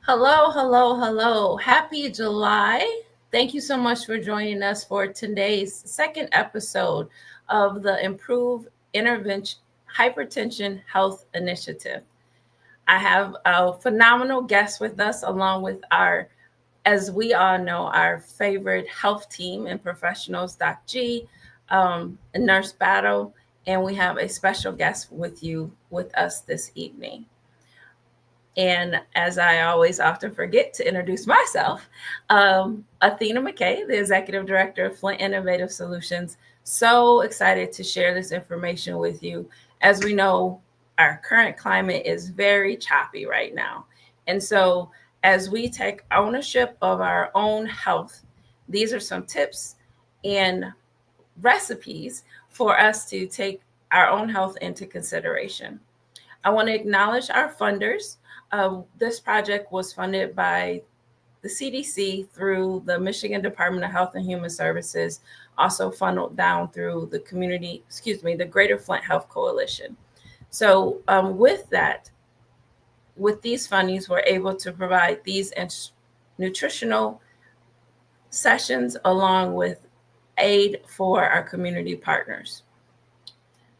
Hello, hello, hello. Happy July. Thank you so much for joining us for today's second episode of the Improve Intervention Hypertension Health Initiative. I have a phenomenal guest with us, along with our, as we all know, our favorite health team and professionals, Doc G, Nurse Battle, and we have a special guest with us this evening. And as I always often forget to introduce myself, Athena McKay, the Executive Director of Flint Innovative Solutions. So excited to share this information with you. As we know, our current climate is very choppy right now. And so, as we take ownership of our own health, these are some tips and recipes for us to take our own health into consideration. I want to acknowledge our funders. This project was funded by the CDC through the Michigan Department of Health and Human Services, also funneled down through the Greater Flint Health Coalition. So, with these fundings, we're able to provide these nutritional sessions along with aid for our community partners.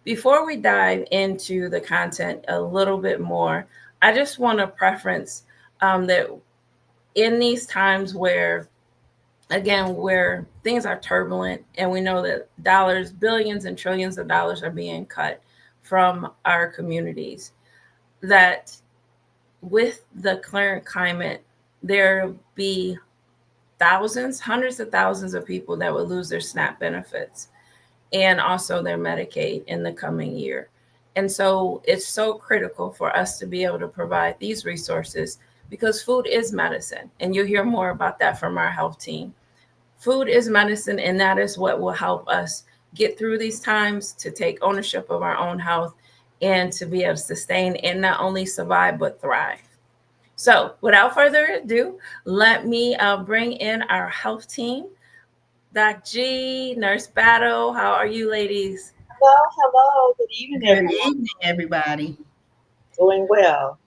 Before we dive into the content a little bit more, I just want to preference that in these times where, again, where things are turbulent and we know that dollars, billions and trillions of dollars are being cut from our communities, that with the current climate, there be thousands, hundreds of thousands of people that would lose their SNAP benefits and also their Medicaid in the coming year. And so it's so critical for us to be able to provide these resources because food is medicine. And you'll hear more about that from our health team. Food is medicine, and that is what will help us get through these times, to take ownership of our own health, and to be able to sustain and not only survive, but thrive. So without further ado, let me bring in our health team. Doc G, Nurse Battle, how are you ladies? Hello, hello. Good evening, Good everyone. evening, everybody. Doing well.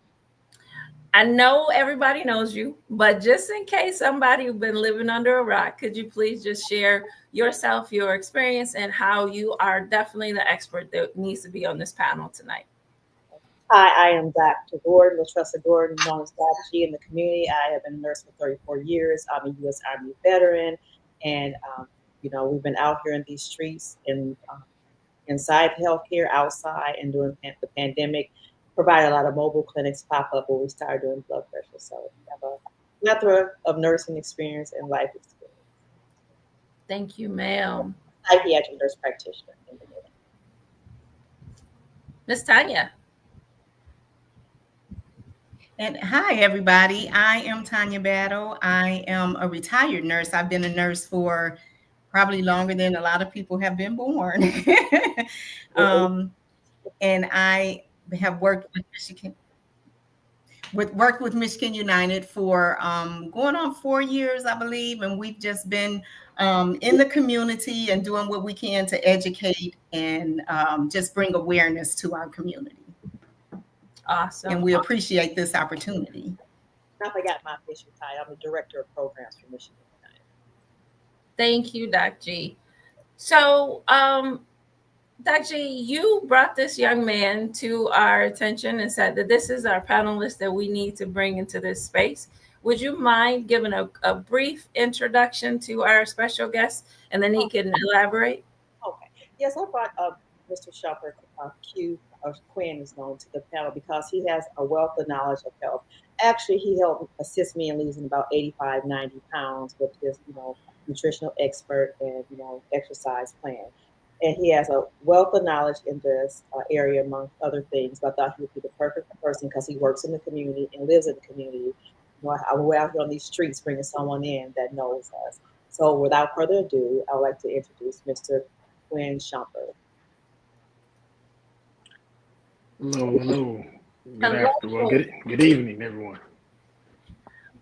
I know everybody knows you, but just in case somebody who's been living under a rock, could you please just share yourself, your experience, and how you are definitely the expert that needs to be on this panel tonight? Hi, I am Dr. Gordon, Latressa Gordon, known as Dr. G in the community. I have been a nurse for 34 years. I'm a U.S. Army veteran, and we've been out here in these streets and inside healthcare, outside, and during the pandemic, provide a lot of mobile clinics pop up where we started doing blood pressure. So we have a plethora of nursing experience and life experience. Thank you, ma'am. Psychiatric nurse practitioner in the unit. Miss Tanya. And hi, everybody. I am Tanya Battle. I am a retired nurse. I've been a nurse for probably longer than a lot of people have been born. um, and I have worked with Michigan United for going on 4 years, I believe, and we've just been in the community and doing what we can to educate and just bring awareness to our community. And Awesome. we appreciate this opportunity. I forgot my official title. I'm the director of programs for Michigan United. Thank you, Doc G. So, Doc G, you brought this young man to our attention and said that this is our panelist that we need to bring into this space. Would you mind giving a brief introduction to our special guest, and then he can elaborate? Okay. Yes, I brought Mr. Shopper Q or Quinn is known to the panel because he has a wealth of knowledge of health. Actually, he helped assist me in losing about 85, 90 pounds with his, nutritional expert and, exercise plan. And he has a wealth of knowledge in this area, among other things. But I thought he would be the perfect person because he works in the community and lives in the community. We're out here on these streets bringing someone in that knows us. So without further ado, I would like to introduce Mr. Quinn Shumpert. Hello, hello. Hello. Good evening, everyone.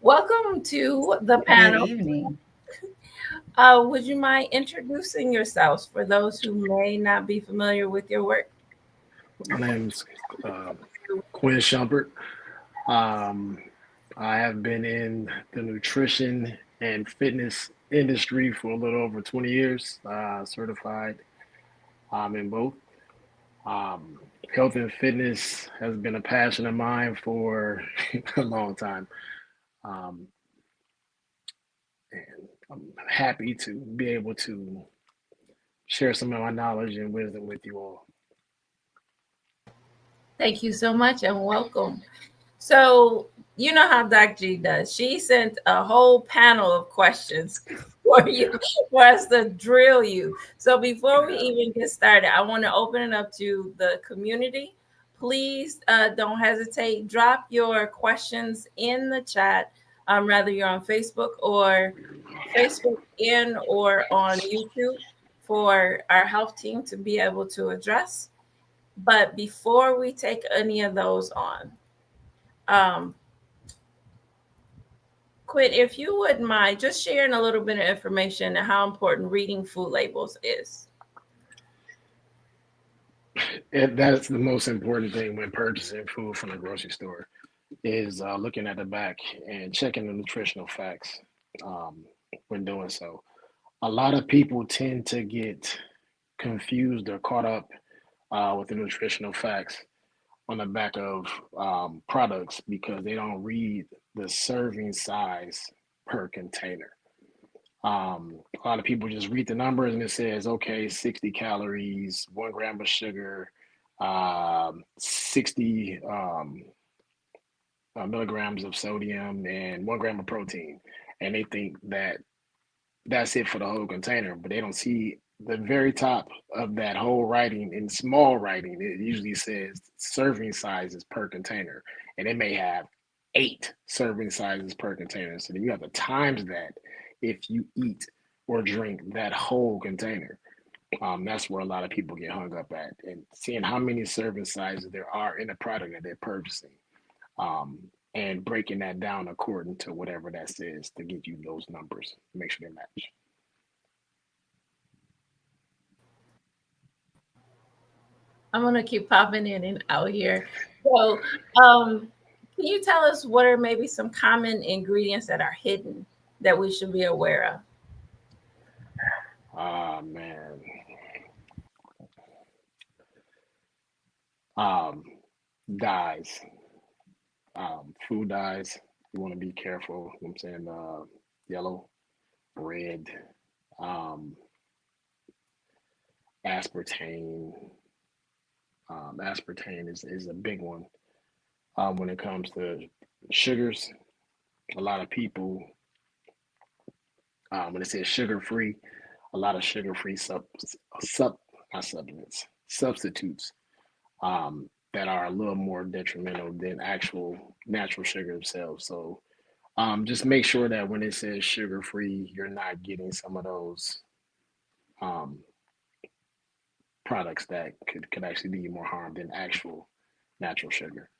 Welcome to the Good panel. evening. Would you mind introducing yourselves for those who may not be familiar with your work? My name's Quinn Shumpert. I have been in the nutrition and fitness industry for a little over 20 years, certified in both. Um, Health and fitness has been a passion of mine for a long time. Um, and I'm happy to be able to share some of my knowledge and wisdom with you all. Thank you so much and welcome. So, you know how Doc G does. She sent a whole panel of questions for you, for us to drill you. So, before we even get started, I want to open it up to the community. Please don't hesitate. Drop your questions in the chat, whether you're on Facebook or on YouTube for our health team to be able to address. But before we take any of those on, um, Quinn, if you wouldn't mind just sharing a little bit of information on how important reading food labels is. That's the most important thing when purchasing food from the grocery store is looking at the back and checking the nutritional facts when doing so. A lot of people tend to get confused or caught up with the nutritional facts on the back of products because they don't read the serving size per container. A lot of people just read the numbers and it says, okay, 60 calories, 1 gram of sugar, 60 milligrams of sodium, and 1 gram of protein. And they think that that's it for the whole container, but they don't see the very top of that whole writing in small writing. It usually says serving sizes per container, and it may have 8 serving sizes per container. So then you have to times that if you eat or drink that whole container. That's where a lot of people get hung up at, and seeing how many serving sizes there are in the product that they're purchasing, um, and breaking that down according to whatever that says to get you those numbers, make sure they match. I'm going to keep popping in and out here. So, can you tell us what are maybe some common ingredients that are hidden that we should be aware of? Ah, man. Dyes, food dyes. You want to be careful. You know what I'm saying, yellow, red, um, aspartame. Aspartame is a big one when it comes to sugars. A lot of people, when it says sugar free, a lot of sugar free not supplements, substitutes that are a little more detrimental than actual natural sugar themselves. So just make sure that when it says sugar free, you're not getting some of those um, products that could actually do you more harm than actual natural sugar.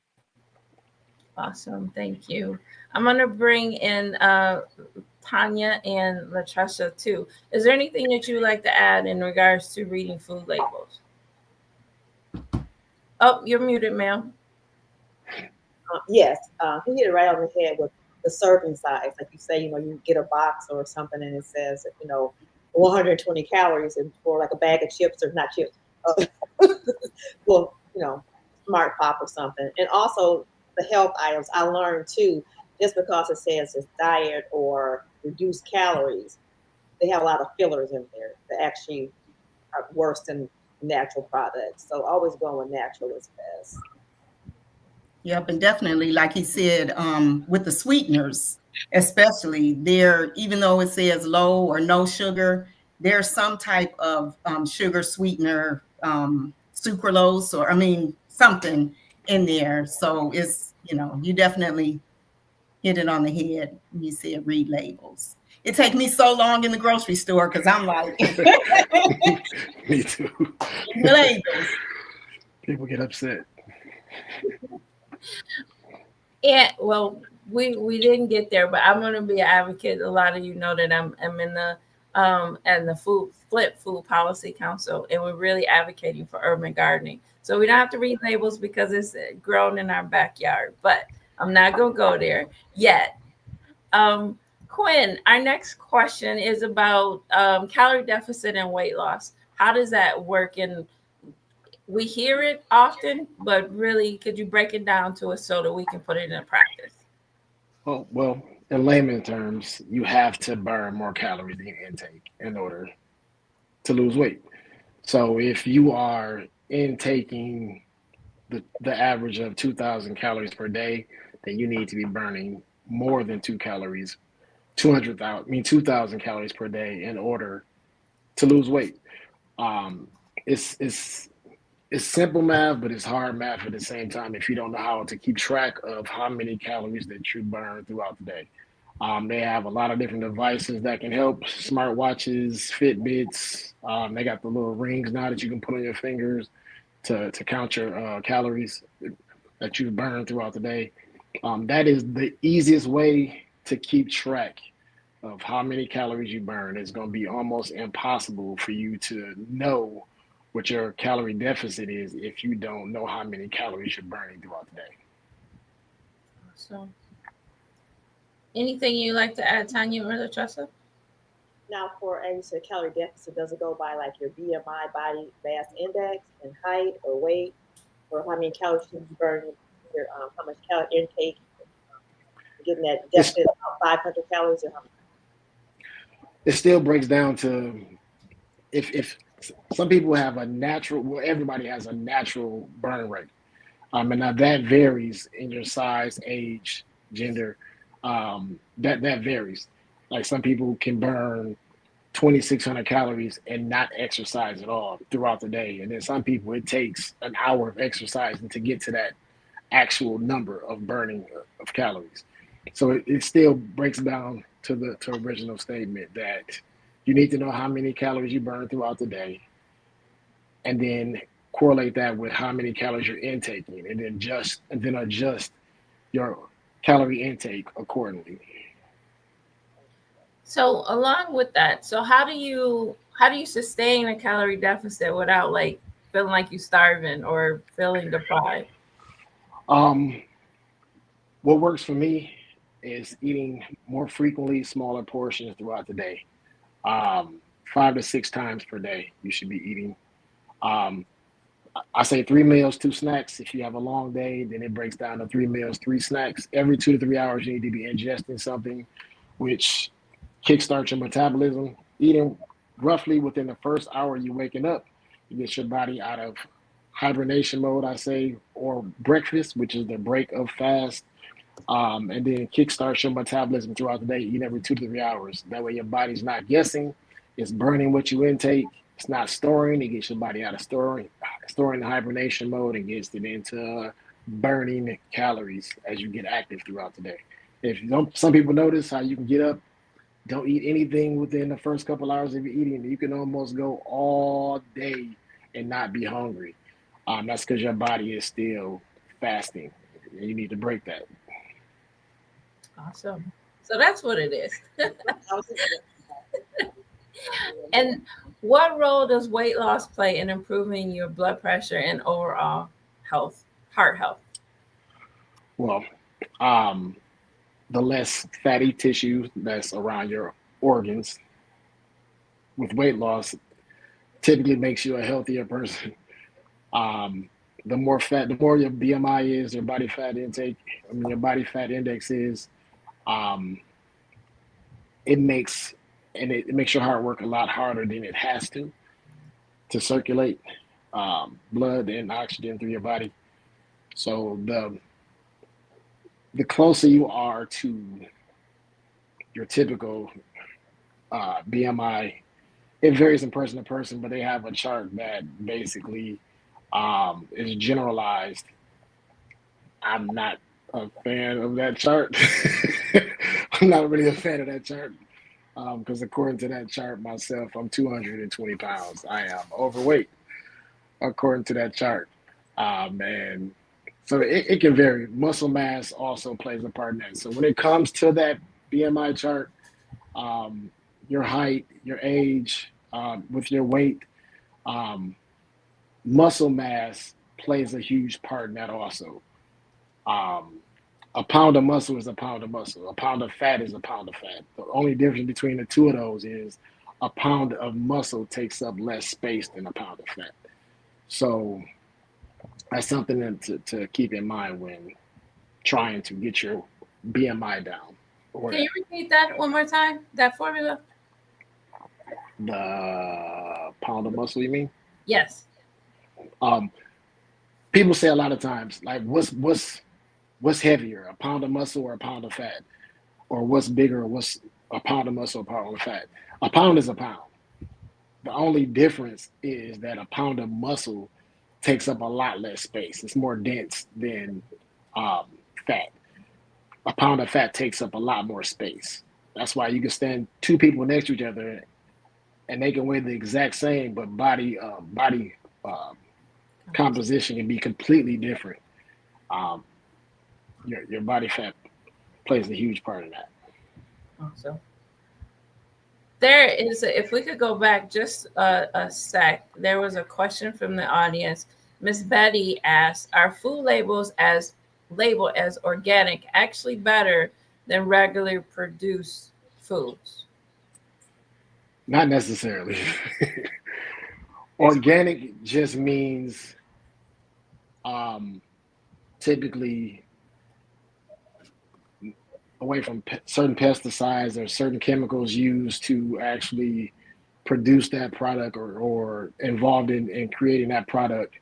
Awesome. Thank you. I'm going to bring in Tanya and Latricia too. Is there anything that you would like to add in regards to reading food labels? Oh, you're muted, ma'am. Yes, he hit it right on the head with the serving size. Like you say, you get a box or something and it says, 120 calories and for like a bag of chips or not chips, well, Smart Pop or something. And also the health items I learned too, just because it says it's diet or reduced calories, they have a lot of fillers in there that actually are worse than natural products. So always going with natural is best. Yep, and definitely, like he said, with the sweeteners, especially there, even though it says low or no sugar, there's some type of sugar sweetener, sucralose, or something in there. So it's, you definitely hit it on the head when you said read labels. It takes me so long in the grocery store because I'm like, Me too. labels. People get upset. Yeah, well, we didn't get there, but I'm going to be an advocate. A lot of you know that I'm in the and the Flip Food Policy Council, and we're really advocating for urban gardening. So we don't have to read labels because it's grown in our backyard. But I'm not gonna go there yet. Quinn, our next question is about calorie deficit and weight loss. How does that work? And we hear it often, but really, could you break it down to us so that we can put it into practice? Well, in layman terms, you have to burn more calories than you intake in order to lose weight. So if you are intaking the average of 2,000 calories per day, then you need to be burning more than 2,000 calories per day in order to lose weight. Um, it's it's it's simple math, but it's hard math at the same time if you don't know how to keep track of how many calories that you burn throughout the day. They have a lot of different devices that can help: smartwatches, Fitbits. They got the little rings now that you can put on your fingers to count your calories that you burn throughout the day. That is the easiest way to keep track of how many calories you burn. It's going to be almost impossible for you to know what your calorie deficit is if you don't know how many calories you're burning throughout the day. So, anything you like to add, Tanya or Latressa? Now, for a you said calorie deficit, does it go by like your BMI, body mass index, and height or weight, or how many calories you burn, your how much calorie intake, getting that It's, deficit of 500 calories, or how much? it still breaks down to if some people have a natural, well, everybody has a natural burn rate. And now that varies in your size, age, gender. That varies. Like some people can burn 2,600 calories and not exercise at all throughout the day, and then some people it takes an hour of exercising to get to that actual number of burning of calories. So it still breaks down to the to original statement that you need to know how many calories you burn throughout the day, and then correlate that with how many calories you're intaking, and then adjust your calorie intake accordingly. So, along with that, so how do you sustain a calorie deficit without like feeling like you're starving or feeling deprived? Um, what works for me is eating more frequently, smaller portions throughout the day. 5 to 6 times per day, you should be eating. Um, I say 3 meals, 2 snacks. If you have a long day, then it breaks down to 3 meals, 3 snacks. Every 2 to 3 hours, you need to be ingesting something, which kickstarts your metabolism. Eating roughly within the first hour you waking up, you get your body out of hibernation mode, I say, or breakfast, which is the break of fast, and then kickstart your metabolism throughout the day, eat every 2 to 3 hours. That way, your body's not guessing; it's burning what you intake. It's not storing; it gets your body out of storing the hibernation mode, and gets it into burning calories as you get active throughout the day. If you don't, some people notice how you can get up, don't eat anything within the first couple hours of your eating. You can almost go all day and not be hungry. That's because your body is still fasting. And you need to break that. Awesome. So that's what it is. I was just- And what role does weight loss play in improving your blood pressure and overall health, heart health? Well, um, the less fatty tissue that's around your organs with weight loss typically makes you a healthier person. Um, the more your BMI is, your body fat intake, I mean, your body fat index is, um, it makes it makes your heart work a lot harder than it has to circulate blood and oxygen through your body. So the closer you are to your typical BMI, it varies from person to person, but they have a chart that basically is generalized. I'm not a fan of that chart. I'm not really a fan of that chart because according to that chart myself, I'm 220 pounds. I am overweight according to that chart. And so it can vary. Muscle mass also plays a part in that. So when it comes to that BMI chart, um, your height, your age, with your weight, um, muscle mass plays a huge part in that also. Um, a pound of muscle is a pound of muscle. A pound of fat is a pound of fat. The only difference between the two of those is a pound of muscle takes up less space than a pound of fat. So that's something to keep in mind when trying to get your BMI down. Can you repeat that one more time? That formula? The pound of muscle, you mean? Yes. People say a lot of times, like, what's heavier, a pound of muscle or a pound of fat, or what's bigger, what's a pound of muscle, or a pound of fat? A pound is a pound. The only difference is that a pound of muscle takes up a lot less space. It's more dense than fat. A pound of fat takes up a lot more space. That's why you can stand two people next to each other and they can weigh the exact same, but body composition can be completely different. Your body fat plays a huge part in that. Awesome. There is, if we could go back just a sec, there was a question from the audience. Miss Betty asked, are food labeled as organic actually better than regular produced foods? Not necessarily. Organic just means typically away from certain pesticides or certain chemicals used to actually produce that product or involved in creating that product.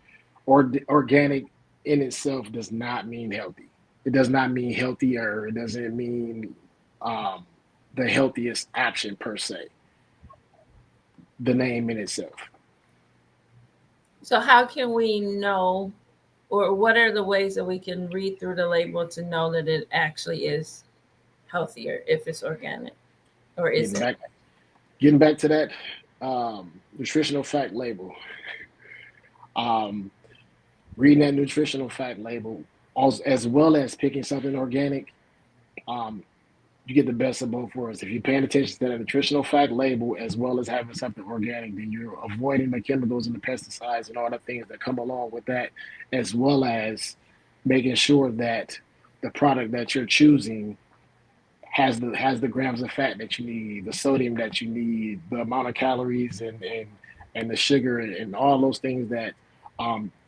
Or organic in itself does not mean healthy. It does not mean healthier. It doesn't mean the healthiest option per se. The name in itself. So how can we know, or what are the ways that we can read through the label to know that it actually is healthier if it's organic, or is it? Getting back to that nutritional fact label. Reading that nutritional fact label, as well as picking something organic, you get the best of both worlds. If you're paying attention to that nutritional fact label, as well as having something organic, then you're avoiding the chemicals and the pesticides and all the things that come along with that, as well as making sure that the product that you're choosing has the grams of fat that you need, the sodium that you need, the amount of calories and the sugar and all those things that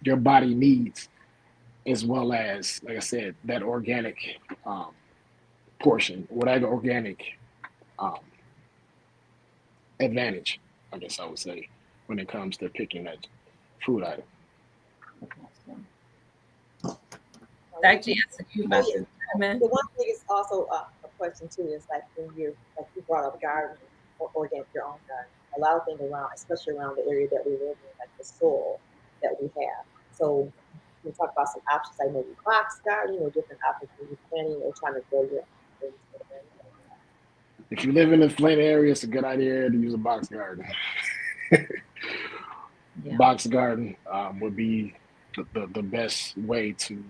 your body needs, as well as, like I said, that organic portion, whatever organic advantage, I guess I would say, when it comes to picking that food item. Dr. Jansen, you about to come in? The one thing is also a question too is like when you brought up gardening or organic your own garden. A lot of things around, especially around the area that we live in, like the soil that we have. So we talk about some options like maybe box gardening or different options when you're planting or trying to grow your own things. If you live in the Flint area, it's a good idea to use a box garden. Yeah. Box garden would be the best way to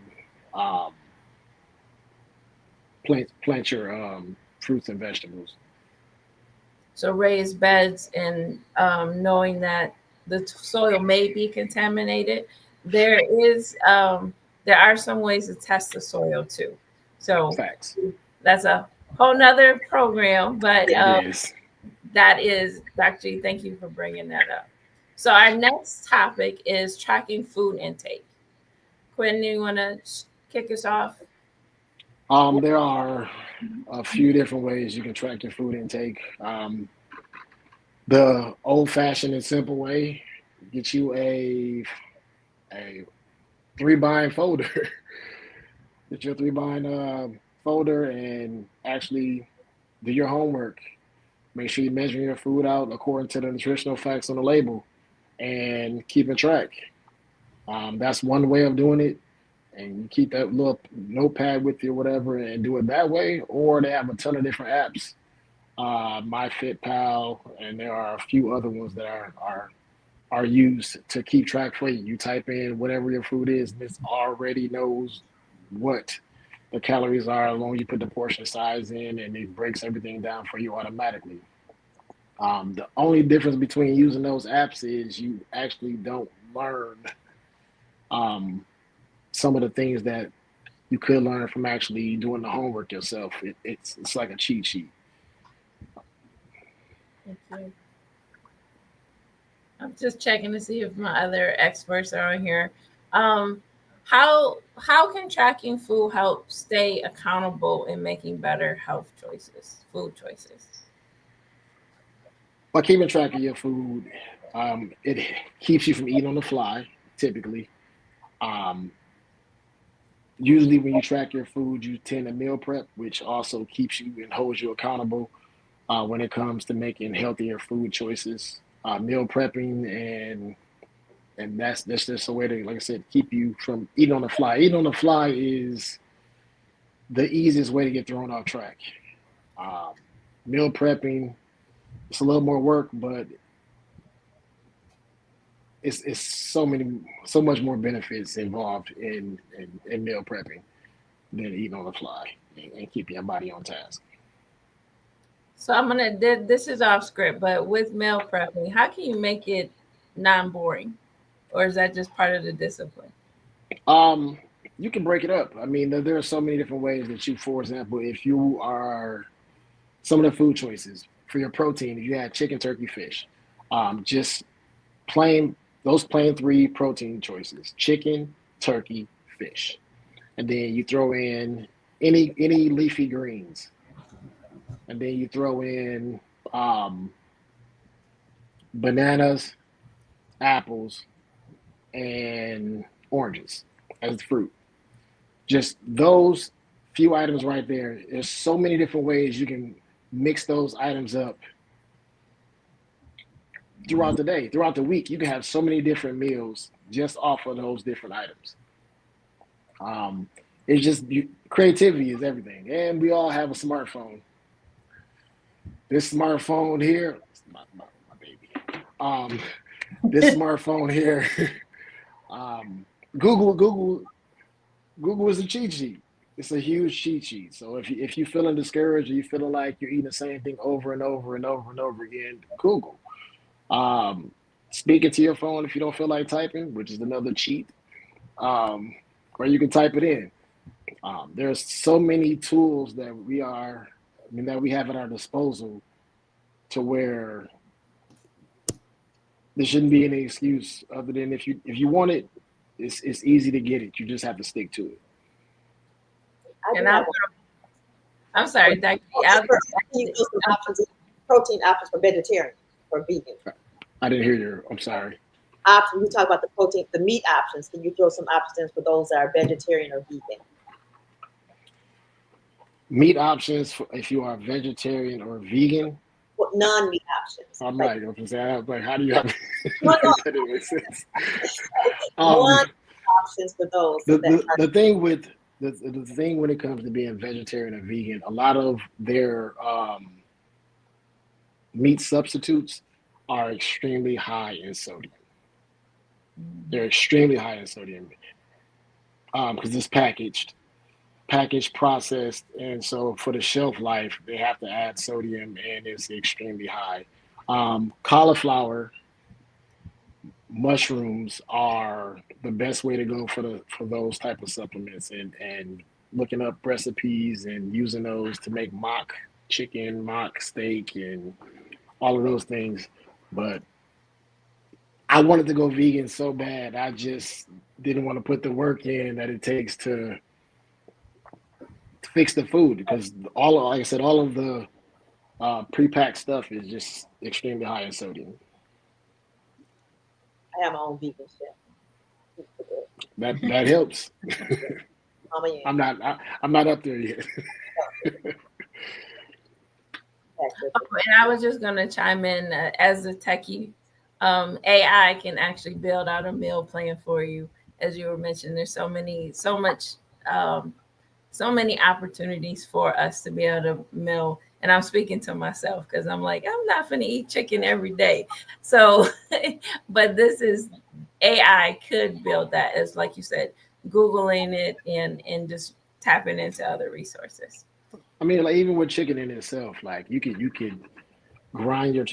plant your fruits and vegetables. So raised beds and knowing that the soil may be contaminated. There are some ways to test the soil too. So facts. That's a whole nother program, but that is, Dr. G, thank you for bringing that up. So our next topic is tracking food intake. Quinn, you want to kick us off? There are a few different ways you can track your food intake. The old-fashioned and simple way, get you a 3-bind folder. Get your 3-bind folder and actually do your homework. Make sure you're measuring your food out according to the nutritional facts on the label and keeping track. That's one way of doing it. And you keep that little notepad with you or whatever and do it that way. Or they have a ton of different apps. MyFitPal, and there are a few other ones that are used to keep track for you. You type in whatever your food is, this already knows what the calories are as long as you put the portion size in, and it breaks everything down for you automatically. The only difference between using those apps is you actually don't learn some of the things that you could learn from actually doing the homework yourself. It's like a cheat sheet. Thank you. I'm just checking to see if my other experts are on here. Um, how can tracking food help stay accountable in making better health choices, food choices? By keeping track of your food, it keeps you from eating on the fly, typically. Um, Usually, when you track your food, you tend to meal prep, which also keeps you and holds you accountable when it comes to making healthier food choices. Meal prepping and that's just a way to, like I said, keep you from eating on the fly. Eating on the fly is the easiest way to get thrown off track. Um, Meal prepping, it's a little more work, but it's so much more benefits involved in meal prepping than eating on the fly and keeping your body on task. So I'm gonna. This is off script, but with meal prepping, how can you make it non-boring, or is that just part of the discipline? Um, you can break it up. I mean, there are so many different ways that you, for example, if you are some of the food choices for your protein, if you had chicken, turkey, fish, just plain those plain three protein choices: chicken, turkey, fish, and then you throw in any leafy greens, and then you throw in um, bananas, apples, and oranges as fruit. Just those few items right there. There's so many different ways you can mix those items up throughout the day, throughout the week. You can have so many different meals just off of those different items. Um, it's just creativity is everything, and we all have a smartphone. This smartphone here, my baby. Um, this smartphone here, um, Google, Google, Google is a cheat sheet. It's a huge cheat sheet. So if you feeling discouraged or you feeling like you're eating the same thing over and over and over and over again, Google. Um, Speaking to your phone if you don't feel like typing, which is another cheat, um, or you can type it in. There's so many tools that we have at our disposal to where there shouldn't be any excuse other than if you want it, it's easy to get it. You just have to stick to it. I do And have I'm sorry, Dr. you give some options, protein options for vegetarian or vegan. I didn't hear your. I'm sorry. Options. We talk about the protein, the meat options. Can you throw some options for those that are vegetarian or vegan? Meat options for if you are vegetarian or vegan. Well, non-meat options. I'm right. I was like, how do you have No, no. that didn't make sense. One options for those. The thing with the thing when it comes to being vegetarian or vegan, a lot of their meat substitutes are extremely high in sodium. They're extremely high in sodium because it's packaged, processed, and so for the shelf life, they have to add sodium, and it's extremely high. Cauliflower, mushrooms are the best way to go for those type of supplements, and looking up recipes and using those to make mock chicken, mock steak, and all of those things. But I wanted to go vegan so bad. I just didn't want to put the work in that it takes to fix the food because like I said, all of the pre-packed stuff is just extremely high in sodium. I have my own vegan chef. That helps. I'm not up there yet. And I was just going to chime in as a techie. AI can actually build out a meal plan for you, as you were mentioning. There's so many opportunities for us to be able to meal. And I'm speaking to myself because I'm like, I'm not going to eat chicken every day. So, but this is AI could build that, as like you said, Googling it and just tapping into other resources. I mean, like even with chicken in itself, like you could grind your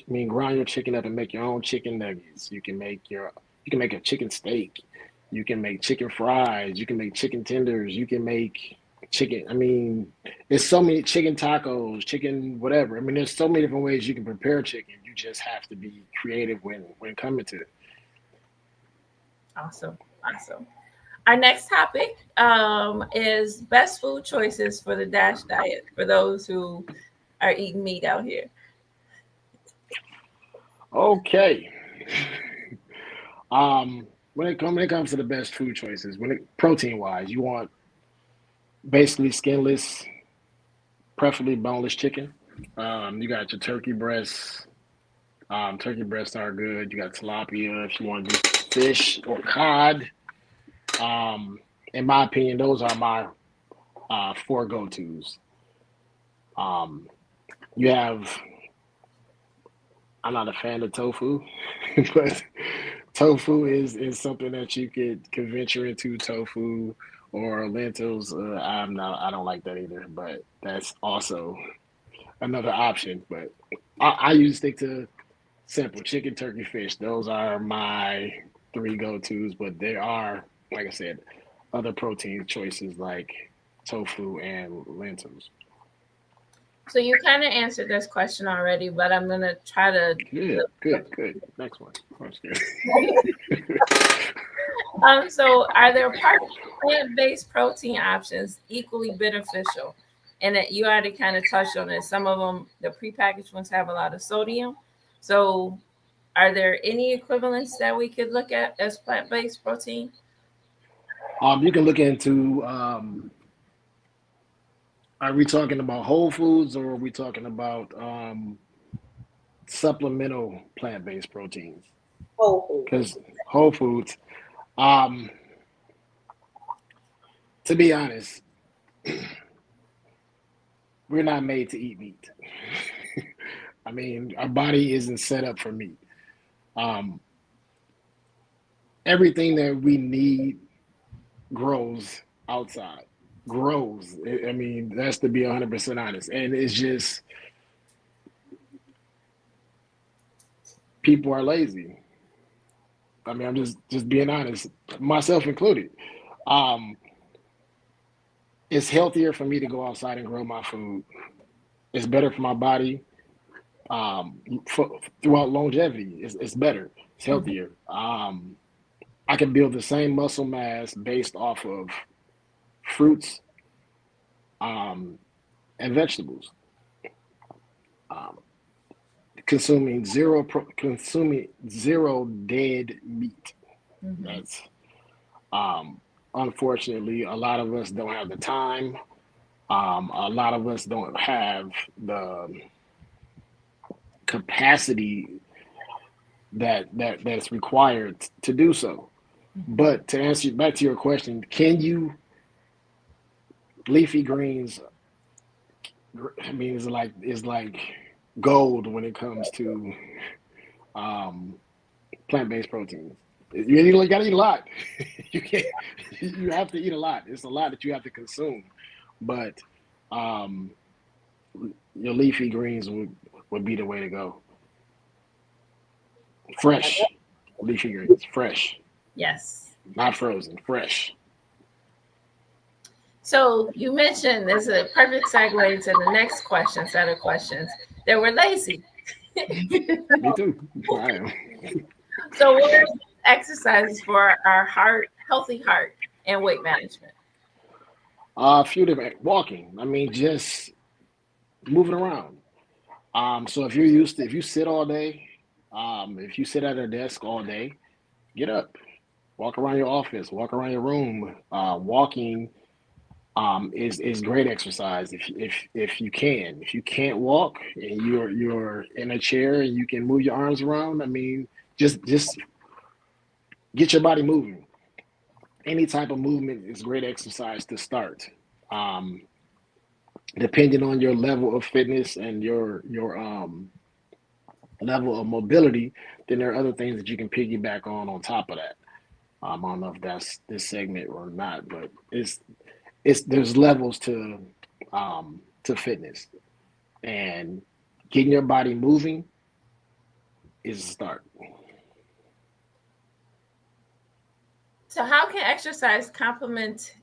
chicken up and make your own chicken nuggets. You can make a chicken steak. You can make chicken fries. You can make chicken tenders. You can make chicken. I mean, there's so many chicken tacos, chicken whatever. I mean, there's so many different ways you can prepare chicken. You just have to be creative when coming to it. Awesome. Awesome. Our next topic is best food choices for the DASH diet for those who are eating meat out here. Okay. When it comes to the best food choices, protein wise, you want basically skinless, preferably boneless chicken. You got your turkey breasts. Turkey breasts are good. You got tilapia if you want to do fish or cod. Um, in my opinion, those are my four go tos. Um, you have. I'm not a fan of tofu, but tofu is something that you could venture into. Tofu or lentils. I'm not. I don't like that either. But that's also another option. But I usually stick to simple chicken, turkey, fish. Those are my three go tos. But there are, like I said, other protein choices like tofu and lentils. So you kind of answered this question already, but I'm gonna try to. Good, good, good. Next one. That's good. So are there plant-based protein options equally beneficial? And that you already kind of touched on it. Some of them, the prepackaged ones, have a lot of sodium. So, are there any equivalents that we could look at as plant-based protein? You can look into. Are we talking about whole foods or are we talking about supplemental plant-based proteins? Whole food. Because whole foods, um, to be honest, we're not made to eat meat. I mean, our body isn't set up for meat. Um, Everything that we need grows outside. Grows. I mean, that's to be 100% honest. And it's just people are lazy. I mean, I'm just being honest, myself included. Um, it's healthier for me to go outside and grow my food. It's better for my body. Throughout longevity, it's better. It's Mhm. healthier. I can build the same muscle mass based off of fruits um, and vegetables. Um, consuming zero dead meat. Mhm. That's um, unfortunately a lot of us don't have the time. A lot of us don't have the capacity that's required to do so. Mhm. But to answer back to your question, can you leafy greens? I mean, it's like gold when it comes to um, plant-based proteins. You got to eat a lot. You can't. You have to eat a lot. It's a lot that you have to consume. But um, your leafy greens would be the way to go. Fresh leafy greens, fresh, Yes. not frozen, fresh. So you mentioned there's a perfect segue to the next question, set of questions. They were lazy. Me too. I am. So what are exercises for our healthy heart and weight management? A few different walking. I mean, just moving around. So if you sit all day, if you sit at a desk all day, get up, walk around your office, walk around your room. Walking is great exercise if you can. If you can't walk and you're in a chair and you can move your arms around, I mean, just get your body moving. Any type of movement is great exercise to start. Um, Depending on your level of fitness and your level of mobility, then there are other things that you can piggyback on top of that. I don't know if that's this segment or not, but it's there's levels to fitness, and getting your body moving is a start. So how can exercise complement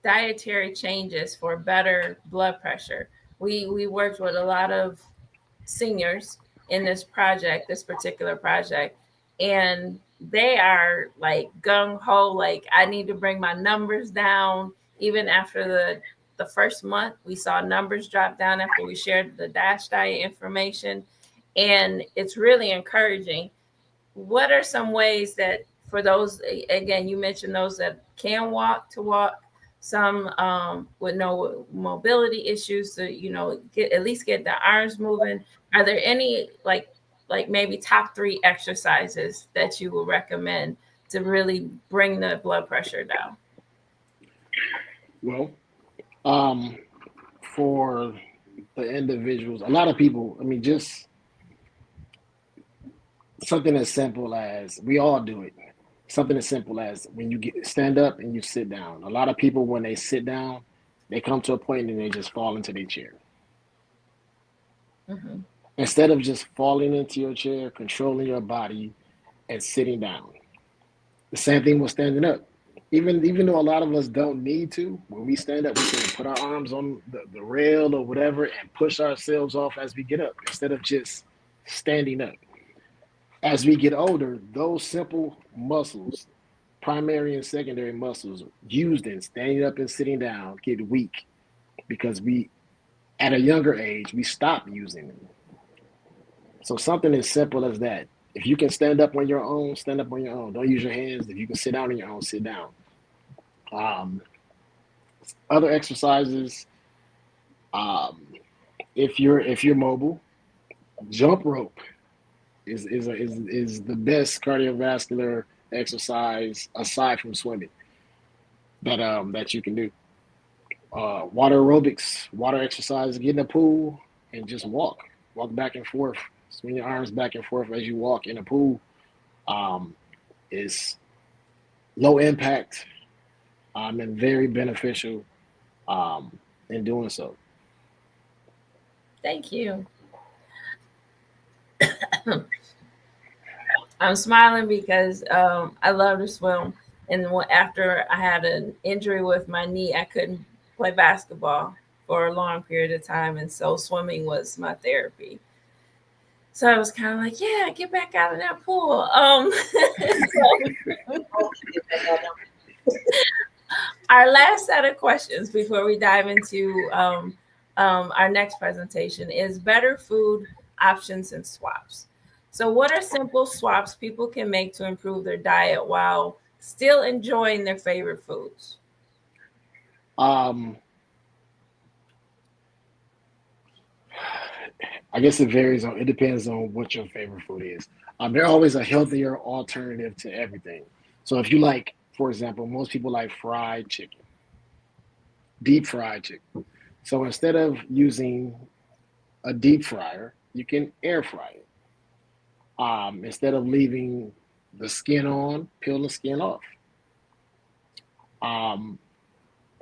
dietary changes for better blood pressure? We worked with a lot of seniors in this project, this particular project, and they are like gung ho, like I need to bring my numbers down. Even after the first month, we saw numbers drop down after we shared the DASH diet information, and it's really encouraging. What are some ways that for those, again, you mentioned those that can walk to walk, some with no mobility issues to, get at least get the arms moving. Are there any like maybe top 3 exercises that you will recommend to really bring the blood pressure down? Well, for the individuals, a lot of people, I mean, just something as simple as we all do it. Something as simple as when you stand up and you sit down. A lot of people, when they sit down, they come to a point and they just fall into their chair. Mm-hmm. Instead of just falling into your chair, controlling your body, and sitting down. The same thing with standing up. Even though a lot of us don't need to, when we stand up, we can put our arms on the rail or whatever and push ourselves off as we get up instead of just standing up. As we get older, those simple muscles, primary and secondary muscles used in standing up and sitting down, get weak because at a younger age, we stop using them. So something as simple as that. If you can stand up on your own, stand up on your own. Don't use your hands. If you can sit down on your own, sit down. Other exercises, if you're mobile, jump rope is the best cardiovascular exercise aside from swimming that you can do. Water aerobics, water exercise, get in the pool and just walk back and forth, swing your arms back and forth as you walk in the pool. Is low impact and very beneficial in doing so. Thank you. I'm smiling because I love to swim. And after I had an injury with my knee, I couldn't play basketball for a long period of time. And so swimming was my therapy. So I was kind of like, yeah, get back out of that pool. Our last set of questions before we dive into our next presentation is better food options and swaps. So what are simple swaps people can make to improve their diet while still enjoying their favorite foods? I guess it depends on what your favorite food is. There's always a healthier alternative to everything. So if you like, for example, most people like fried chicken, deep fried chicken. So instead of using a deep fryer, you can air fry it. Instead of leaving the skin on, peel the skin off.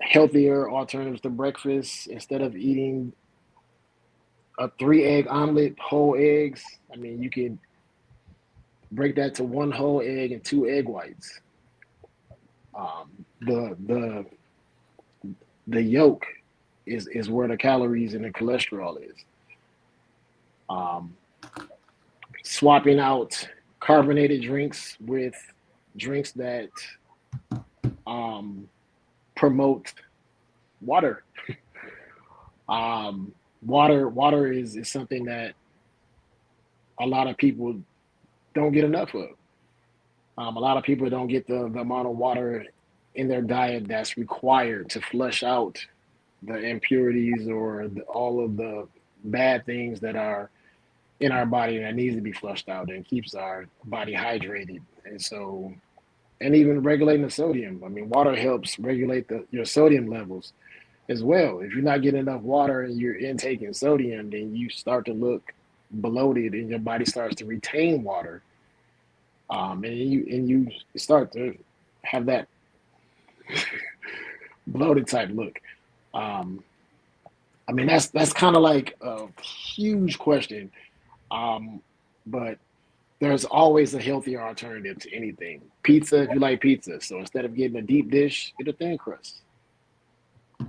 Healthier alternatives to breakfast, instead of eating a 3-egg omelet, whole eggs. I mean, you can break that to 1 whole egg and 2 egg whites. The yolk is where the calories and the cholesterol is. Swapping out carbonated drinks with drinks that promote water. Water is something that a lot of people don't get enough of. A lot of people don't get the amount of water in their diet that's required to flush out the impurities or all of the bad things that are in our body that needs to be flushed out and keeps our body hydrated. And so, and even regulating the sodium. I mean, water helps regulate your sodium levels as well. If you're not getting enough water and you're intaking sodium, then you start to look bloated and your body starts to retain water. And you start to have that bloated type look. I mean, that's kind of like a huge question. But there's always a healthier alternative to anything. Pizza, if you like pizza. So instead of getting a deep dish, get a thin crust.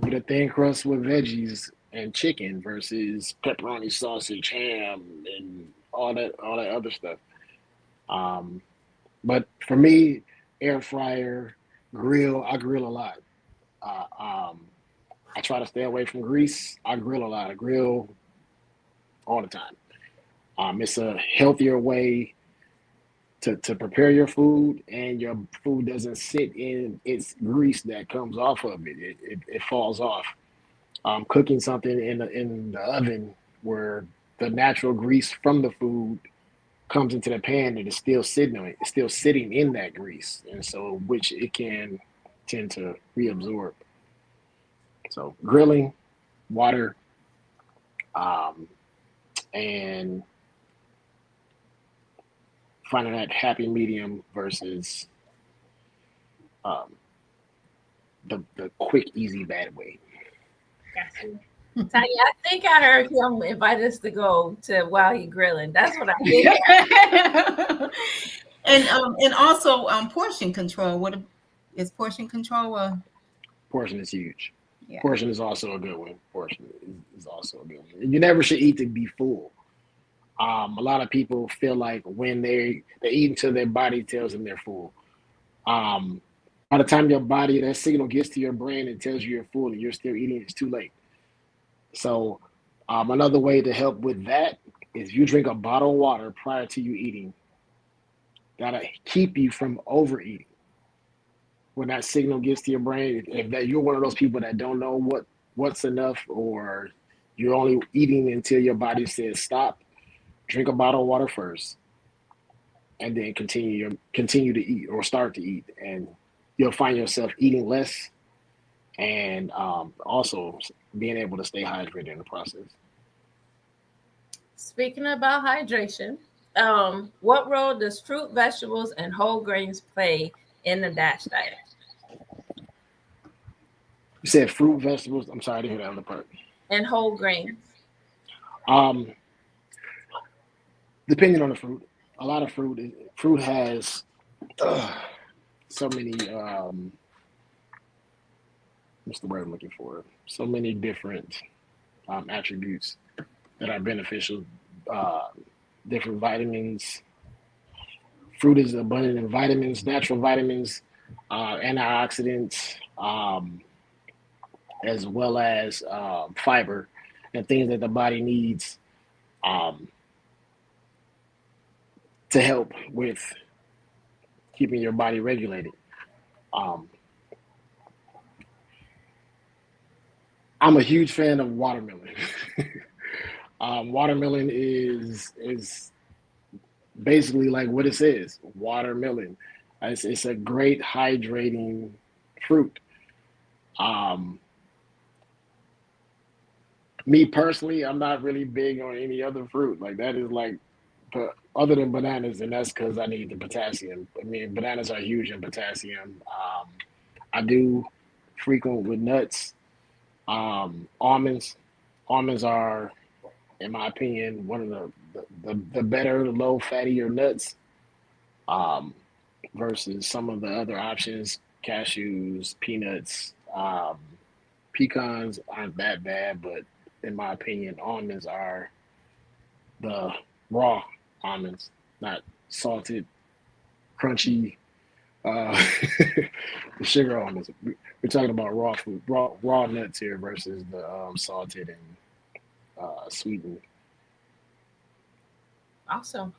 Get a thin crust with veggies and chicken versus pepperoni, sausage, ham, and all that other stuff. Um, but for me, air fryer, grill. I grill a lot. Uh, um, I try to stay away from grease. I grill a lot. I grill all the time. It's a healthier way to prepare your food, and your food doesn't sit in its grease that comes off of it. It falls off. Cooking something in the oven where the natural grease from the food comes into the pan and it's still sitting on it. It's still sitting in that grease, and so which it can tend to reabsorb. So grilling, water, um, and finding that happy medium versus um, the quick, easy, bad way. Gotcha. Tanya, I think I heard him invite us to go to while he grilling. That's what I did. And also portion control. What is portion control? Portion is huge. Yeah. Portion is also a good one. Portion is also a good one. And you never should eat to be full. A lot of people feel like when they eat until their body tells them they're full. Um, by the time your body, that signal gets to your brain and tells you you're full and you're still eating, it's too late. So another way to help with that is you drink a bottle of water prior to you eating. That'll keep you from overeating. When that signal gets to your brain, if that you're one of those people that don't know what's enough, or you're only eating until your body says stop, drink a bottle of water first, and then continue to eat or start to eat, and you'll find yourself eating less, and also being able to stay hydrated in the process. Speaking about hydration, what role does fruit, vegetables, and whole grains play in the DASH diet? You said fruit, vegetables. I'm sorry, I didn't hear that other part. And whole grains. Um, Depending on the fruit, a lot of fruit has so many. What's the word I'm looking for? So many different attributes that are beneficial. Uh, Different vitamins. Fruit is abundant in vitamins, natural vitamins, antioxidants, as well as fiber and things that the body needs um, to help with keeping your body regulated. Um, I'm a huge fan of watermelon. Watermelon is basically like what it says, watermelon. It's a great hydrating fruit. Um, Me personally, I'm not really big on any other fruit. Like that is like, other than bananas, and that's because I need the potassium. I mean, bananas are huge in potassium. I do frequent with nuts. Almonds. Almonds are, in my opinion, one of the better low fattier nuts um, versus some of the other options. Cashews, peanuts, pecans aren't that bad, but in my opinion, almonds are the raw almonds, not salted, crunchy, uh, the sugar almonds. We're talking about raw food, raw nuts here versus the salted and sweetened. Awesome.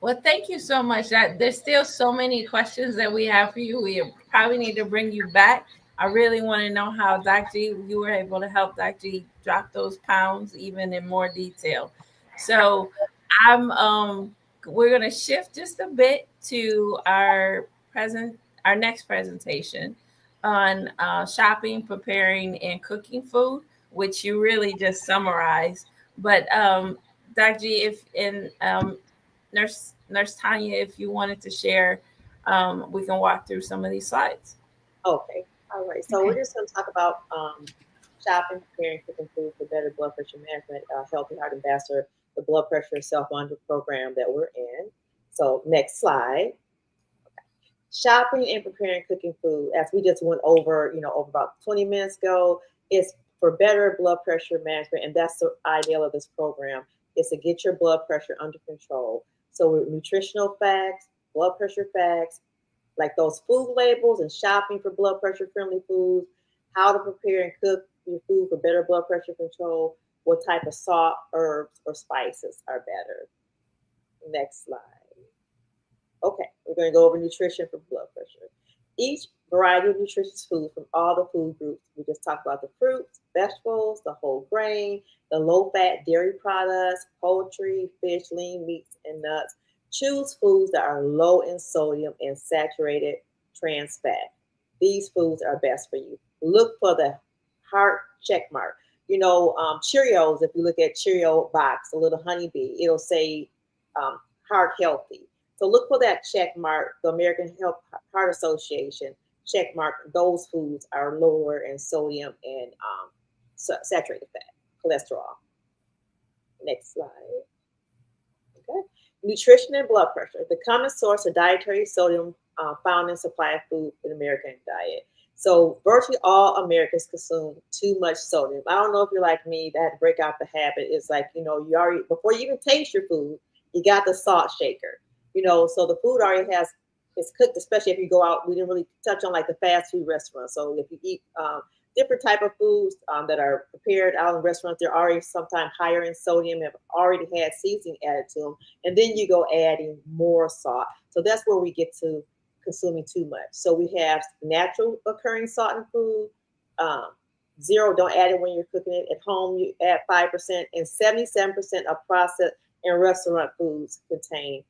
Well, thank you so much. There's still so many questions that we have for you. We probably need to bring you back. I really want to know how Dr. G, you were able to help Dr. G drop those pounds even in more detail. So we're going to shift just a bit to our next presentation on shopping, preparing, and cooking food, which you really just summarized. But Dr. G, if in Nurse Tanya, if you wanted to share, we can walk through some of these slides. Okay. All right. So we're just going to talk about shopping, preparing, cooking food for better blood pressure management, Healthy Heart Ambassador, the blood pressure self-monitor program that we're in. So next slide. Shopping and preparing cooking food, as we just went over, over about 20 minutes ago, is for better blood pressure management. And that's the ideal of this program, is to get your blood pressure under control. So with nutritional facts, blood pressure facts, like those food labels, and shopping for blood pressure friendly foods, how to prepare and cook your food for better blood pressure control, what type of salt, herbs, or spices are better. Next slide. Okay, we're going to go over nutrition for blood pressure. Each variety of nutritious food from all the food groups. We just talked about the fruits, vegetables, the whole grain, the low-fat dairy products, poultry, fish, lean meats, and nuts. Choose foods that are low in sodium and saturated trans fat. These foods are best for you. Look for the heart check mark. Cheerios, if you look at Cheerio box, a little honeybee, it'll say heart healthy. So look for that check mark. The American Heart Association check mark. Those foods are lower in sodium and saturated fat, cholesterol. Next slide. Okay. Nutrition and blood pressure. The common source of dietary sodium found in supply of food in American diet. So virtually all Americans consume too much sodium. I don't know if you're like me, that had to break out the habit. It's like, you already, before you even taste your food, you got the salt shaker. So the food already it's cooked, especially if you go out. We didn't really touch on like the fast food restaurants. So if you eat different type of foods that are prepared out in restaurants, they're already sometimes higher in sodium, have already had seasoning added to them. And then you go adding more salt. So that's where we get to consuming too much. So we have natural occurring salt in food. 0, don't add it when you're cooking it. At home, you add 5%, and 77% of processed and restaurant foods contain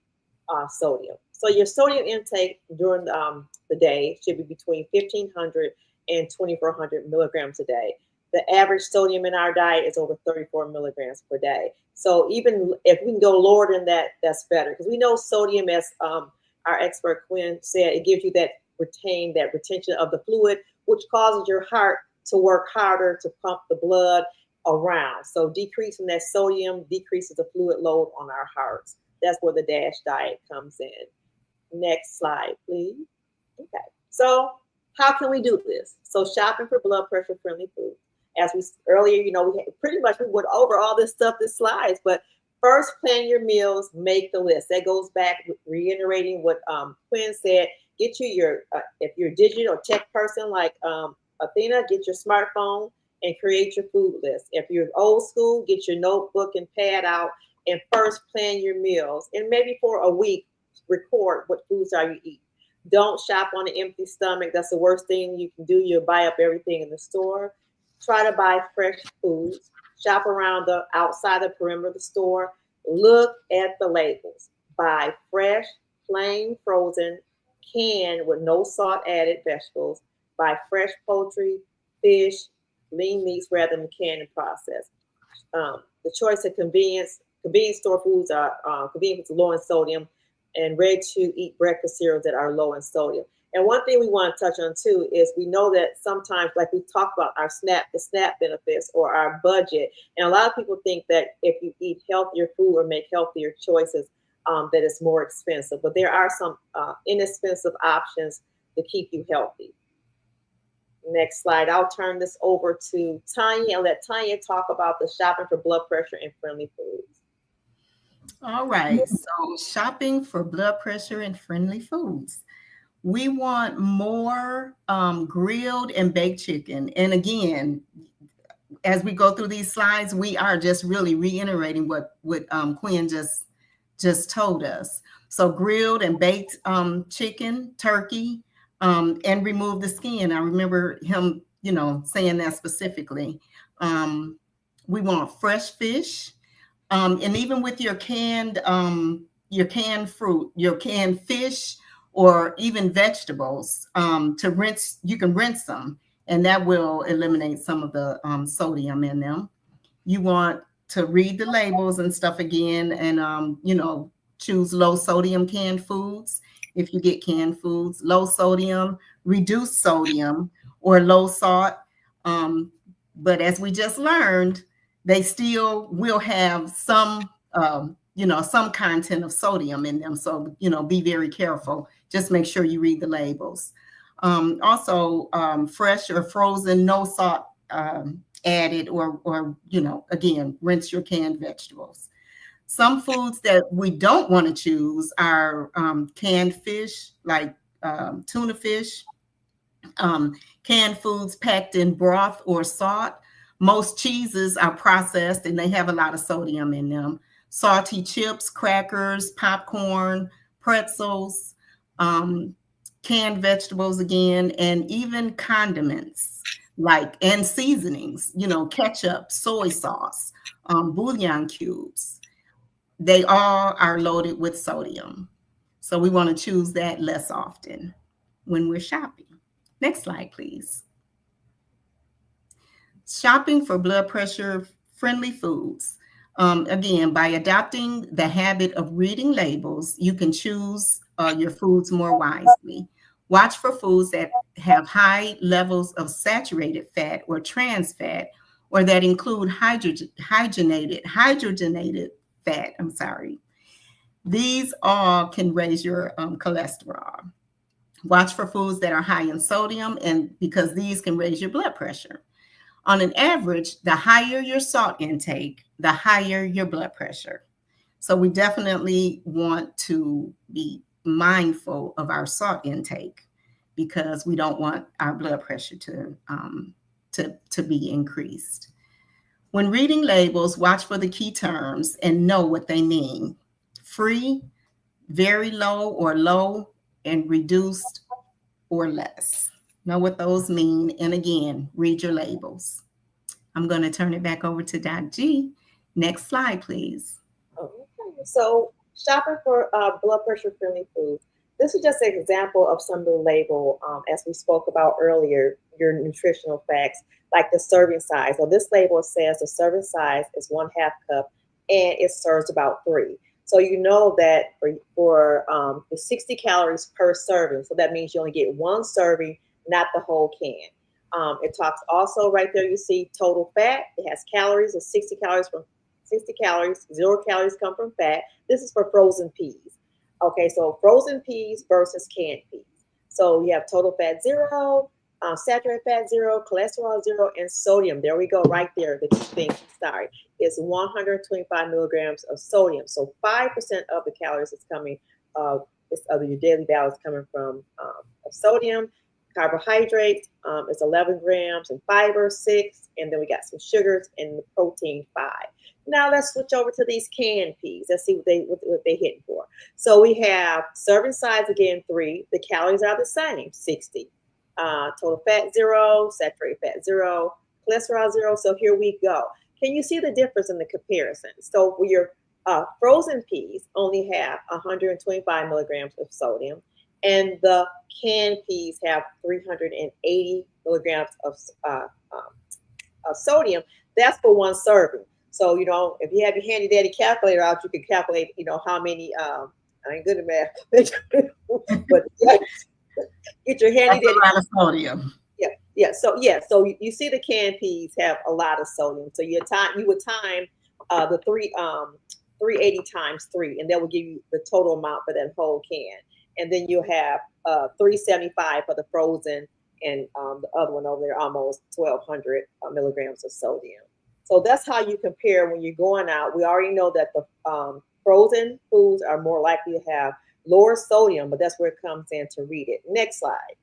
sodium. So your sodium intake during the day should be between 1,500 and 2,400 milligrams a day. The average sodium in our diet is over 34 milligrams per day. So even if we can go lower than that, that's better, because we know sodium, as our expert Quinn said, it gives you that retention of the fluid, which causes your heart to work harder to pump the blood around. So decreasing that sodium decreases the fluid load on our hearts. That's where the DASH diet comes in. Next slide, please. Okay, so how can we do this? So shopping for blood pressure friendly food. As we earlier, we went over all this stuff, this slides, but first plan your meals, make the list. That goes back reiterating what Quinn said. Get you if you're a digital or tech person like Athena, get your smartphone and create your food list. If you're old school, get your notebook and pad out and first plan your meals. And maybe for a week, record what foods are you eating. Don't shop on an empty stomach. That's the worst thing you can do. You'll buy up everything in the store. Try to buy fresh foods. Shop around outside the perimeter of the store. Look at the labels. Buy fresh, plain, frozen, canned with no salt added vegetables. Buy fresh poultry, fish, lean meats rather than canned and processed. The choice of convenience store foods are convenient, low in sodium, and ready-to-eat breakfast cereals that are low in sodium. And one thing we want to touch on too is we know that sometimes, like we talked about the SNAP benefits or our budget, and a lot of people think that if you eat healthier food or make healthier choices, that it's more expensive. But there are some inexpensive options to keep you healthy. Next slide. I'll turn this over to Tanya and let Tanya talk about the shopping for blood pressure and friendly foods. All right. So shopping for blood pressure and friendly foods. We want more grilled and baked chicken. And again, as we go through these slides, we are just really reiterating what Quinn just told us. So grilled and baked chicken, turkey, and remove the skin. I remember him, saying that specifically. We want fresh fish. And even with your canned fruit, your canned fish, or even vegetables, to rinse, you can rinse them, and that will eliminate some of the sodium in them. You want to read the labels and stuff again, and choose low sodium canned foods. If you get canned foods, low sodium, reduced sodium, or low salt. But as we just learned, they still will have some some content of sodium in them. So, be very careful. Just make sure you read the labels. Also, fresh or frozen, no salt added, or again, rinse your canned vegetables. Some foods that we don't want to choose are canned fish, like tuna fish, canned foods packed in broth or salt. Most cheeses are processed and they have a lot of sodium in them. Salty chips, crackers, popcorn, pretzels, canned vegetables again, and even condiments and seasonings, ketchup, soy sauce, bouillon cubes. They all are loaded with sodium. So we want to choose that less often when we're shopping. Next slide, please. Shopping for blood pressure friendly foods. Again, by adopting the habit of reading labels, you can choose your foods more wisely. Watch for foods that have high levels of saturated fat or trans fat, or that include hydrogenated fat. These all can raise your cholesterol. Watch for foods that are high in sodium, and because these can raise your blood pressure. On an average, the higher your salt intake, the higher your blood pressure. So we definitely want to be mindful of our salt intake because we don't want our blood pressure to be increased. When reading labels, watch for the key terms and know what they mean. Free, very low or low, and reduced or less. Know what those mean. And again, read your labels. I'm going to turn it back over to Doc G. Next slide, please. Okay. So shopping for blood pressure friendly foods. This is just an example of some of the label, as we spoke about earlier, your nutritional facts, like the serving size. So this label says the serving size is 1/2 cup and it serves about 3. So you know that for the 60 calories per serving. So that means you only get 1 serving, not the whole can. It talks also right there, you see total fat. It has calories of 60 calories from 60 calories, 0 calories come from fat. This is for frozen peas. Okay, so frozen peas versus canned peas. So you have total fat 0, saturated fat 0, cholesterol 0, and sodium. There we go, right there. The key thing, sorry, is 125 milligrams of sodium. So 5% of the calories is coming of your daily balance coming from sodium. Carbohydrates is 11 grams, and fiber 6, and then we got some sugars and the protein 5. Now let's switch over to these canned peas. Let's see what they're hitting for. So we have serving size again 3. The calories are the same, 60. Total fat 0, saturated fat 0, cholesterol 0. So here we go. Can you see the difference in the comparison? So for your frozen peas only have 125 milligrams of sodium, and the canned peas have 380 milligrams of sodium. That's for 1 serving. So, if you have your handy dandy calculator out, you can calculate, how many, I ain't good at math, but yeah, get your handy dandy. A lot of sodium. Yeah. So you see the canned peas have a lot of sodium. So you would time the 380 times 3, and that will give you the total amount for that whole can. And then you have 375 for the frozen, and the other one over there, almost 1,200 milligrams of sodium. So that's how you compare when you're going out. We already know that the frozen foods are more likely to have lower sodium, but that's where it comes in to read it. Next slide.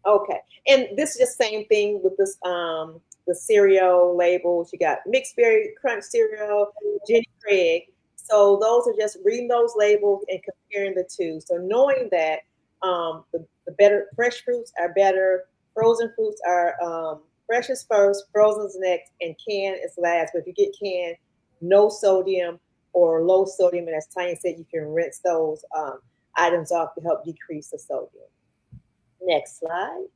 Okay, and this is just same thing with this the cereal labels. You got Mixed Berry Crunch cereal, Jenny Craig. So those are just reading those labels and comparing the two. So knowing that the better fresh fruits are better, frozen fruits are fresh is first, frozen is next, and canned is last. But if you get canned, no sodium or low sodium, and as Tanya said, you can rinse those items off to help decrease the sodium. Next slide.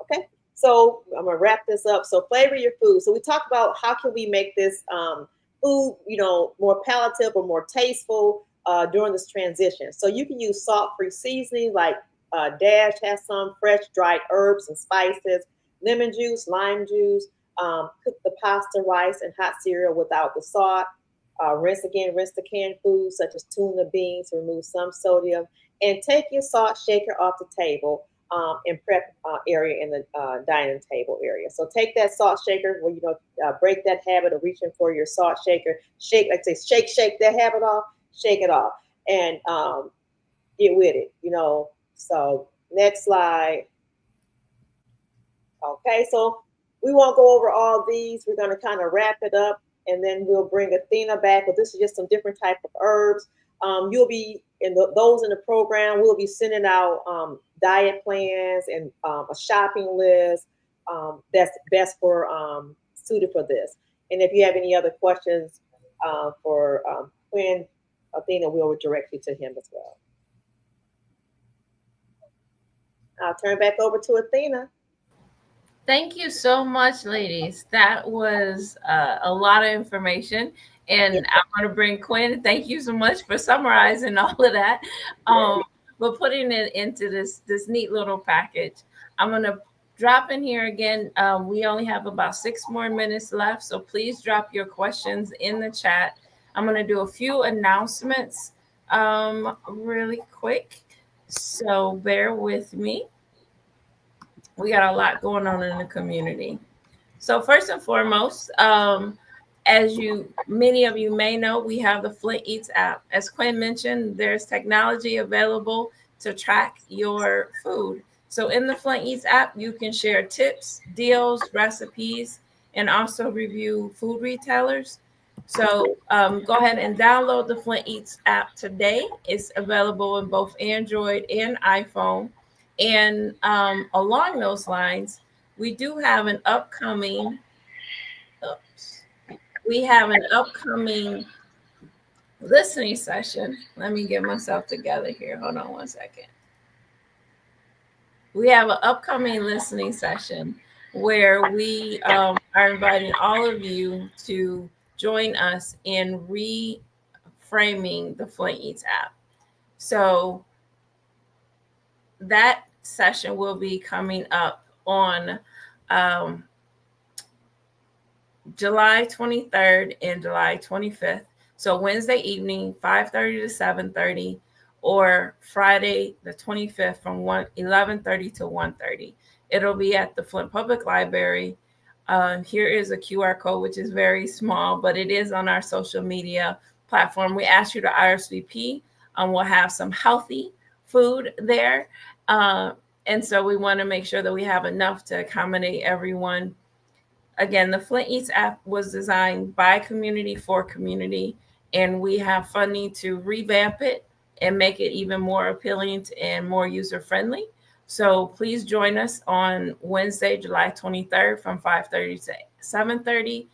Okay, so I'm gonna wrap this up. So flavor your food. So we talked about how can we make this food, more palatable, more tasteful during this transition. So you can use salt-free seasoning like Dash has some fresh dried herbs and spices, lemon juice, lime juice. Cook the pasta, rice, and hot cereal without the salt. Rinse the canned foods such as tuna, beans to remove some sodium, and take your salt shaker off the table and prep area in the dining table area. So take that salt shaker, where break that habit of reaching for your salt shaker. Shake, like say, shake that habit off, shake it off, and get with it. So next slide. Okay, so we won't go over all these. We're going to kind of wrap it up, and then we'll bring Athena back. But this is just some different type of herbs. You'll be those in the program. We'll be sending out diet plans and a shopping list that's best for suited for this. And if you have any other questions for Quinn, Athena will direct you to him as well. I'll turn back over to Athena. Thank you so much, ladies. That was a lot of information. And I want to bring Quinn. Thank you so much for summarizing all of that. But putting it into this neat little package. I'm going to drop in here again. We only have about 6 more minutes left. So please drop your questions in the chat. I'm going to do a few announcements really quick. So bear with me. We got a lot going on in the community. So first and foremost, as many of you may know, we have the Flint Eats app. As Quinn mentioned, there's technology available to track your food. So in the Flint Eats app, you can share tips, deals, recipes, and also review food retailers. So go ahead and download the Flint Eats app today. It's available in both Android and iPhone. And along those lines, we do have an upcoming listening session. Let me get myself together here. Hold on one second. We have an upcoming listening session where we are inviting all of you to join us in reframing the Flint Eats app. So that session will be coming up on July 23rd and July 25th. So Wednesday evening, 5:30 to 7:30, or Friday the 25th from 11:30 to 1:30. It'll be at the Flint Public Library. Here is a QR code, which is very small, but it is on our social media platform. We ask you to RSVP. We'll have some healthy food there. And so we want to make sure that we have enough to accommodate everyone. Again, the Flint Eats app was designed by community for community, and we have funding to revamp it and make it even more appealing and more user-friendly. So please join us on Wednesday, July 23rd from 5:30 to 7:30,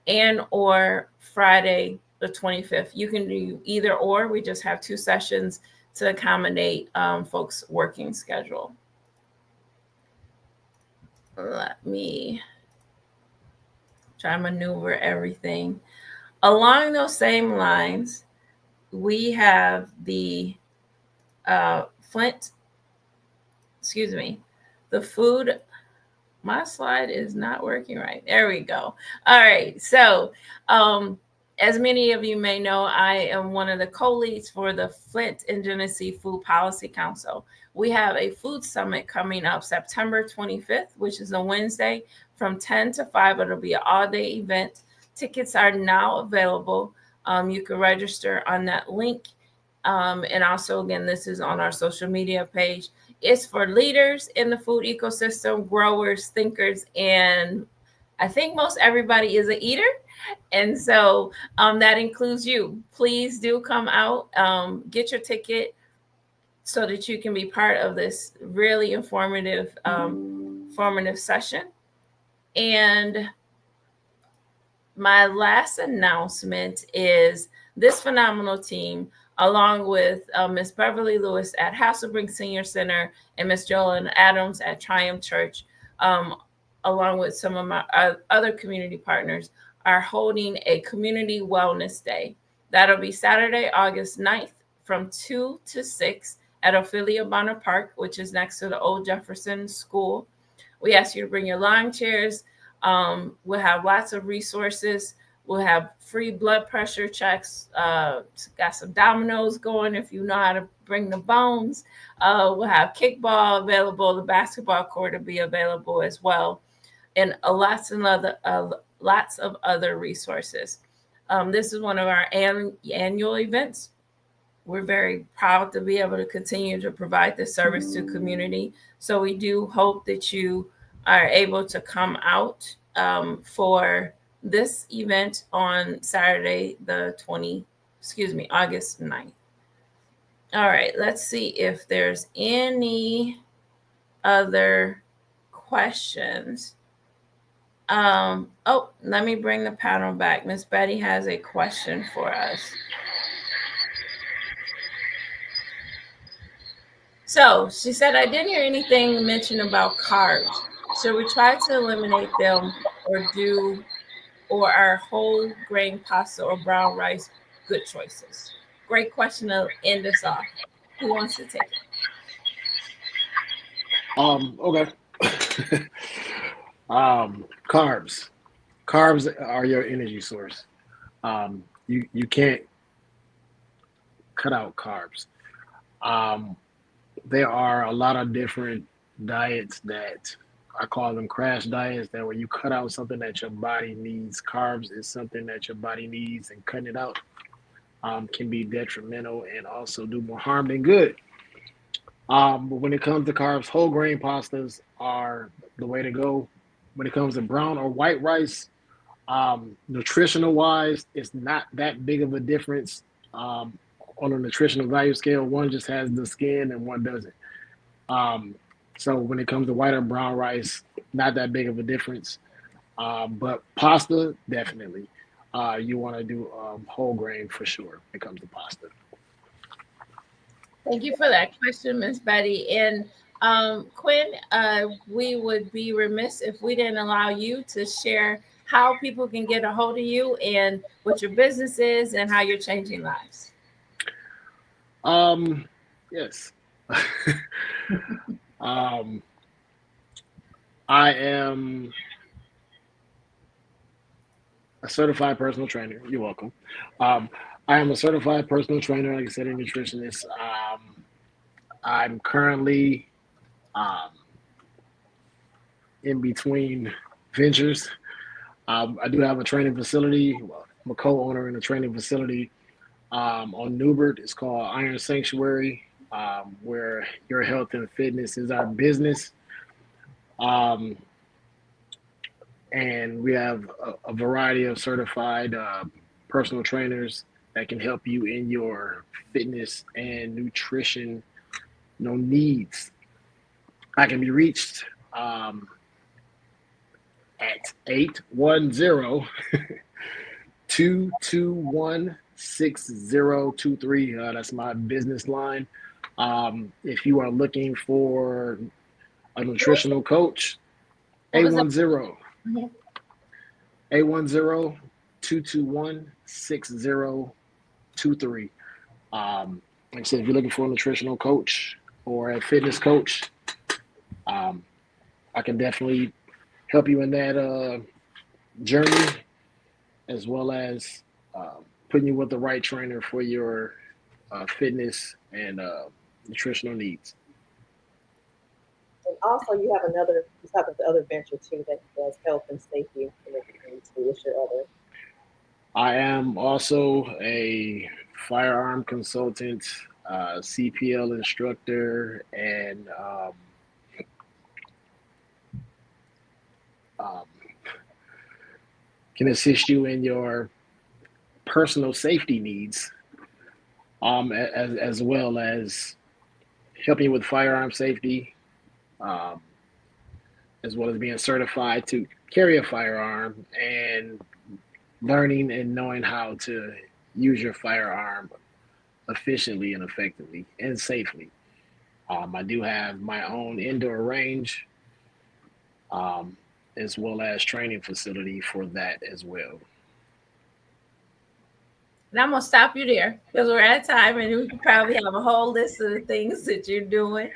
and or Friday the 25th. You can do either or. We just have 2 sessions to accommodate folks' working schedule. Let me try to maneuver everything. Along those same lines, we have the the food. My slide is not working right. There we go. All right. So as many of you may know, I am one of the co-leads for the Flint and Genesee Food Policy Council. We have a food summit coming up September 25th, which is a Wednesday from 10 to 5. It'll be an all-day event. Tickets are now available. You can register on that link. And also, again, this is on our social media page. It's for leaders in the food ecosystem, growers, thinkers, and I think most everybody is an eater. And so that includes you. Please do come out, get your ticket so that you can be part of this really informative session. And my last announcement is this phenomenal team, along with Miss Beverly Lewis at Hasselbrink Senior Center and Miss Jolyn Adams at Triumph Church, along with some of my other community partners, are holding a community wellness day. That'll be Saturday, August 9th from 2 to 6 at Ophelia Bonner Park, which is next to the Old Jefferson School. We ask you to bring your lawn chairs. We'll have lots of resources. We'll have free blood pressure checks. Got some dominoes going if you know how to bring the bones. We'll have kickball available. The basketball court will be available as well, and lots of other resources. This is one of our annual events. We're very proud to be able to continue to provide this service to community. So we do hope that you are able to come out for this event on Saturday, August 9th. All right, let's see if there's any other questions. Let me bring the panel back. Miss Betty has a question for us. So she said, I didn't hear anything mentioned about carbs. Should we try to eliminate them or are whole grain pasta or brown rice good choices? Great question to end us off. Who wants to take it? Okay. Carbs. Carbs are your energy source. You can't cut out carbs. There are a lot of different diets that I call them crash diets, that where you cut out something that your body needs. Carbs is something that your body needs, and cutting it out can be detrimental and also do more harm than good. But when it comes to carbs, whole grain pastas are the way to go. When it comes to brown or white rice, nutritional wise, it's not that big of a difference. On a nutritional value scale, one just has the skin and one doesn't. So when it comes to white or brown rice, not that big of a difference. But pasta, definitely. You want to do whole grain for sure when it comes to pasta. Thank you for that question, Miss Betty. And Quinn, we would be remiss if we didn't allow you to share how people can get a hold of you and what your business is and how you're changing lives. Yes. I am a certified personal trainer. You're welcome. I am a certified personal trainer, like I said, a nutritionist. I'm currently in between ventures. I do have a training facility. I'm a co-owner in a training facility on Newbert. It's called Iron Sanctuary, where your health and fitness is our business. And we have a variety of certified personal trainers that can help you in your fitness and nutrition needs. I can be reached at 810-221-6023. That's my business line. If you are looking for a nutritional coach, 810-221-6023. Like I said, if you're looking for a nutritional coach or a fitness coach, I can definitely help you in that journey, as well as putting you with the right trainer for your fitness and nutritional needs. And also, you have the other venture too that does health and safety and everything too. What's your other? I am also a firearm consultant, CPL instructor, and can assist you in your personal safety needs, as well as helping you with firearm safety, as well as being certified to carry a firearm and learning and knowing how to use your firearm efficiently and effectively and safely. I do have my own indoor range, as well as training facility for that as well. And I'm going to stop you there because we're at time and we could probably have a whole list of the things that you're doing.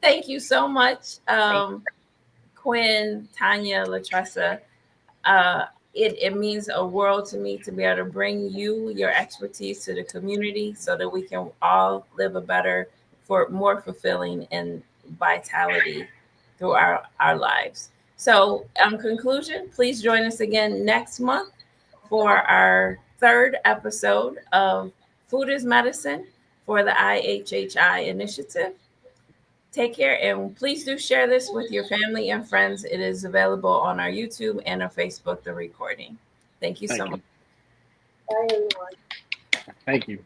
Thank you so much, Quinn, Tanya, Latressa. it means a world to me to be able to bring you your expertise to the community so that we can all live a better, for more fulfilling and vitality through our lives. So, conclusion, please join us again next month for our third episode of Food is Medicine for the IHHI initiative. Take care, and please do share this with your family and friends. It is available on our YouTube and our Facebook, the recording. Thank you so much. Bye, everyone. Thank you.